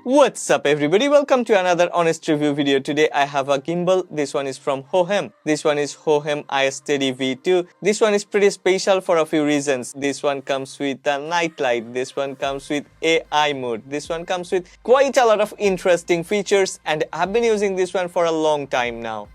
What's up everybody, welcome to another honest review video. Today I have a gimbal. This one is from Hohem. This one is Hohem iSteady V2. This one is pretty special for a few reasons. This one comes with a night light. This one comes with AI mode. This one comes with quite a lot of interesting features and I've been using this one for a long time now.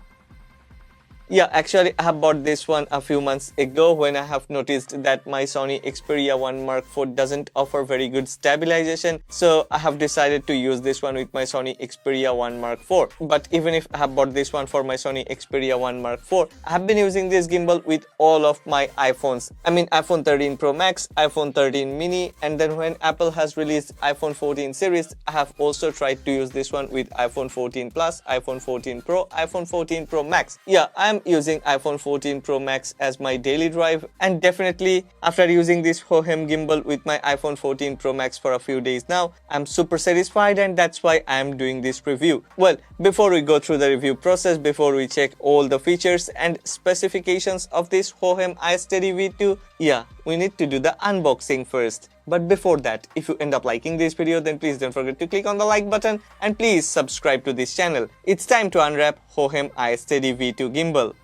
Yeah, actually I have bought this one a few months ago when I have noticed that my Sony Xperia 1 Mark IV doesn't offer very good stabilization. So I have decided to use this one with my Sony Xperia 1 Mark IV. But even if I have bought this one for my Sony Xperia 1 Mark IV, I have been using this gimbal with all of my iPhones. I mean iPhone 13 Pro Max, iPhone 13 mini, and then when Apple has released iPhone 14 series, I have also tried to use this one with iPhone 14 Plus, iPhone 14 Pro, iPhone 14 Pro Max. Yeah, I'm using iPhone 14 Pro Max as my daily drive, and definitely after using this Hohem gimbal with my iPhone 14 Pro Max for a few days now, I'm super satisfied and that's why I'm doing this review. Well, before we go through the review process, before we check all the features and specifications of this Hohem iSteady V2, yeah, we need to do the unboxing first. But before that, if you end up liking this video, then please don't forget to click on the like button and please subscribe to this channel. It's time to unwrap Hohem iSteady V2 gimbal.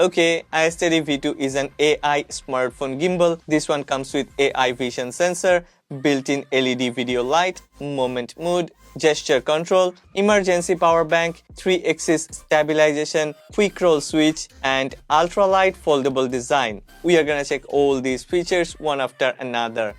Okay, iSteady V2 is an AI smartphone gimbal. This one comes with AI vision sensor, built-in LED video light, moment mode, gesture control, emergency power bank, 3-axis stabilization, quick roll switch, and ultralight foldable design. We are gonna check all these features one after another.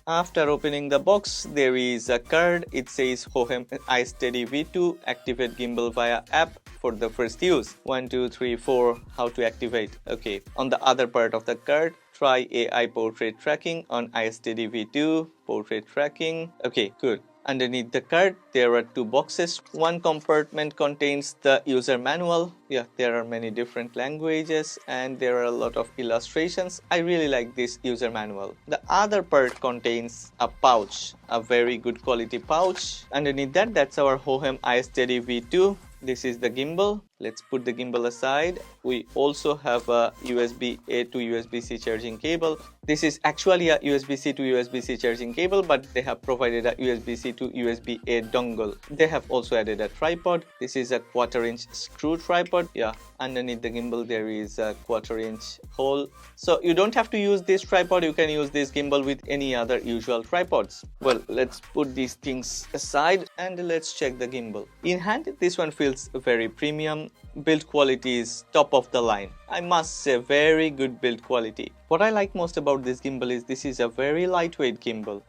After opening the box, there is a card. It says Hohem iSteady V2 activate gimbal via app for the first use. 1, 2, 3, 4. How to activate? Okay. On the other part of the card, try AI portrait tracking on iSteady V2. Portrait tracking. Okay, good. Underneath the card, there are two boxes. One compartment contains the user manual. Yeah, there are many different languages and there are a lot of illustrations. I really like this user manual. The other part contains a pouch, a very good quality pouch. Underneath that, that's our Hohem iSteady V2. This is the gimbal. Let's put the gimbal aside. We also have a USB-A to USB-C charging cable. This is actually a USB-C to USB-C charging cable, but they have provided a USB-C to USB-A dongle. They have also added a tripod. This is a 1/4-inch screw tripod. Yeah, underneath the gimbal there is a 1/4-inch hole. So you don't have to use this tripod. You can use this gimbal with any other usual tripods. Well, let's put these things aside and let's check the gimbal. In hand, this one feels very premium. Build quality is top of the line. I must say, very good build quality. What I like most about this gimbal is this is a very lightweight gimbal.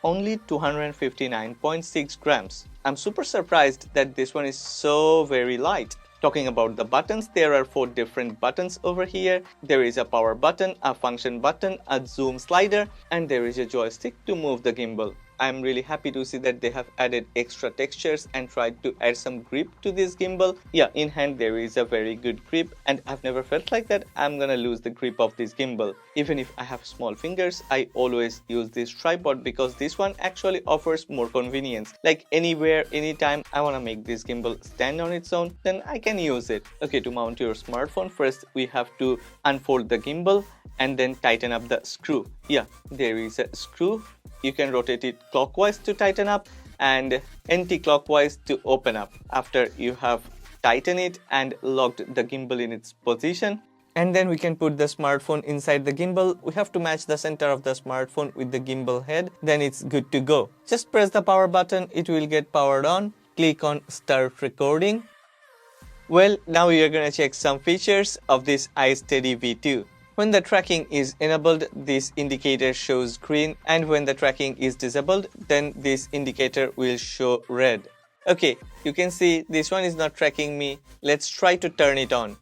Only 259.6 grams. I'm super surprised that this one is so very light. Talking about the buttons, there are 4 different buttons over here. There is a power button, a function button, a zoom slider, and there is a joystick to move the gimbal. I'm really happy to see that they have added extra textures and tried to add some grip to this gimbal. Yeah, in hand there is a very good grip and I've never felt like that I'm gonna lose the grip of this gimbal. Even if I have small fingers, I always use this tripod because this one actually offers more convenience. Like anywhere, anytime I wanna make this gimbal stand on its own, then I can use it. Okay, to mount your smartphone, first we have to unfold the gimbal and then tighten up the screw. Yeah, there is a screw. You can rotate it clockwise to tighten up and anti-clockwise to open up. After you have tightened it and locked the gimbal in its position, and then we can put the smartphone inside the gimbal. We have to match the center of the smartphone with the gimbal head, then it's good to go. Just press the power button, it will get powered on. Click on start recording. Well, now we are gonna check some features of this iSteady V2. When the tracking is enabled, this indicator shows green, and when the tracking is disabled, then this indicator will show red. Okay, you can see this one is not tracking me. Let's try to turn it on.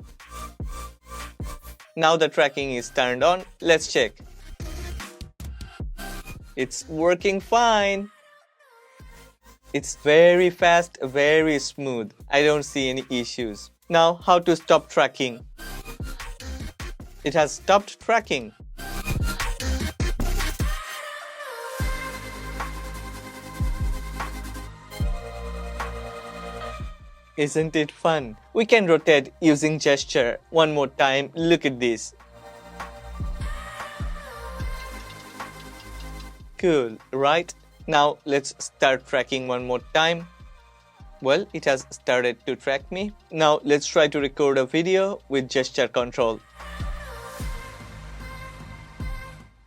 Now the tracking is turned on. Let's check. It's working fine. It's very fast, very smooth. I don't see any issues. Now, how to stop tracking? It has stopped tracking. Isn't it fun? We can rotate using gesture. One more time, look at this. Cool, right? Now let's start tracking one more time. Well, it has started to track me. Now let's try to record a video with gesture control.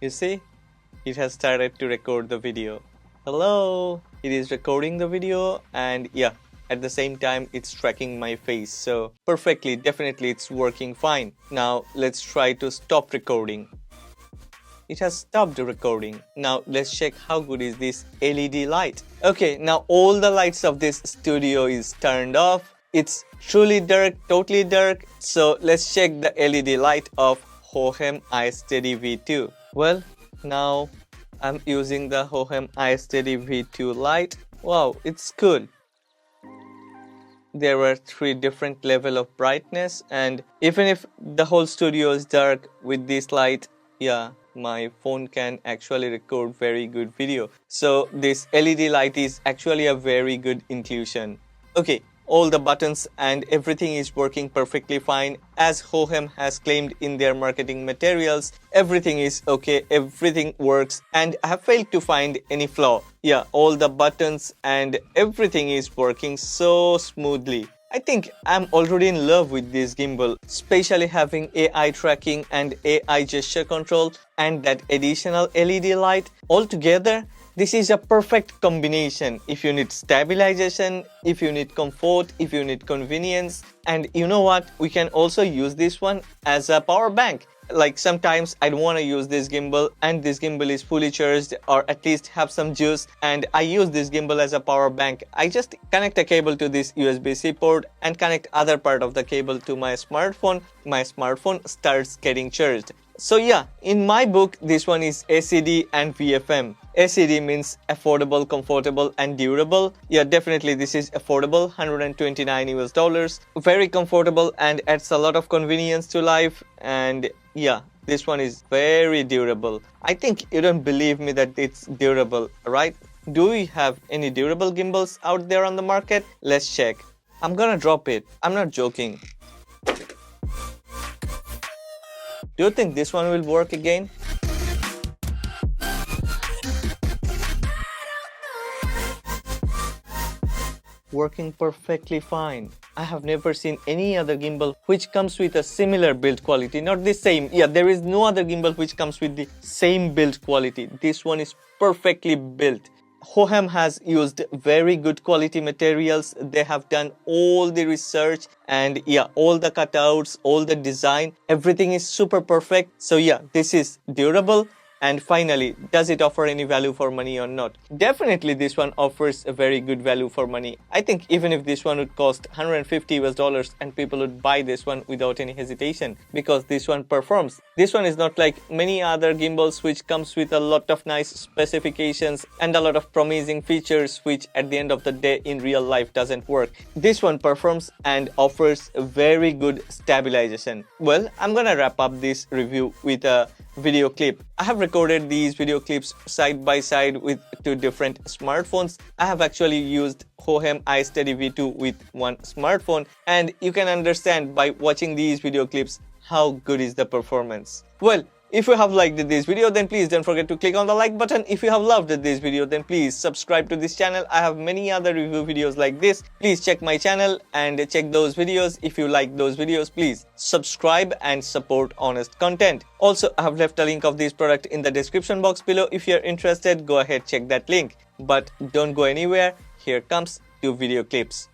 You see, it has started to record the video. Hello, it is recording the video, and yeah, at the same time it's tracking my face. So perfectly, definitely it's working fine. Now let's try to stop recording. It has stopped recording. Now let's check how good is this LED light. Okay, now all the lights of this studio is turned off. It's truly dark, totally dark. So let's check the LED light of Hohem iSteady V2. Well, now I'm using the Hohem iSteady V2 light. Wow, it's cool. There were 3 different levels of brightness, and even if the whole studio is dark, with this light, yeah, my phone can actually record very good video. So this LED light is actually a very good inclusion. Okay, all the buttons and everything is working perfectly fine. As Hohem has claimed in their marketing materials, everything is okay, everything works, and I have failed to find any flaw. Yeah, all the buttons and everything is working so smoothly. I think I'm already in love with this gimbal, especially having AI tracking and AI gesture control and that additional LED light. Altogether, this is a perfect combination if you need stabilization, if you need comfort, if you need convenience. And you know what? We can also use this one as a power bank. Like sometimes I don't want to use this gimbal and this gimbal is fully charged or at least have some juice, and I use this gimbal as a power bank. I just connect a cable to this USB-C port and connect other part of the cable to my smartphone. My smartphone starts getting charged. So yeah, in my book, this one is ACD and VFM. ACD means affordable, comfortable and durable. Yeah, definitely this is affordable, $129 US. Very comfortable and adds a lot of convenience to life. And yeah, this one is very durable. I think you don't believe me that it's durable, right? Do we have any durable gimbals out there on the market? Let's check. I'm gonna drop it. I'm not joking. Do you think this one will work again? Working perfectly fine. I have never seen any other gimbal which comes with a similar build quality. Not the same. Yeah, there is no other gimbal which comes with the same build quality. This one is perfectly built. Hohem has used very good quality materials. They have done all the research and yeah, all the cutouts, all the design, everything is super perfect. So yeah, this is durable. And finally, does it offer any value for money or not? Definitely this one offers a very good value for money. I think even if this one would cost $150 US and people would buy this one without any hesitation, because this one performs. This one is not like many other gimbals which comes with a lot of nice specifications and a lot of promising features which at the end of the day in real life doesn't work. This one performs and offers a very good stabilization. Well, I'm gonna wrap up this review with a video clip. I have recorded these video clips side by side with 2 different smartphones. I have actually used Hohem iSteady V2 with one smartphone, and you can understand by watching these video clips how good is the performance. Well, if you have liked this video, then please don't forget to click on the like button. If you have loved this video, then please subscribe to this channel. I have many other review videos like this. Please check my channel and check those videos. If you like those videos, please subscribe and support honest content. Also, I have left a link of this product in the description box below. If you're interested, go ahead, check that link. But don't go anywhere. Here comes 2 video clips.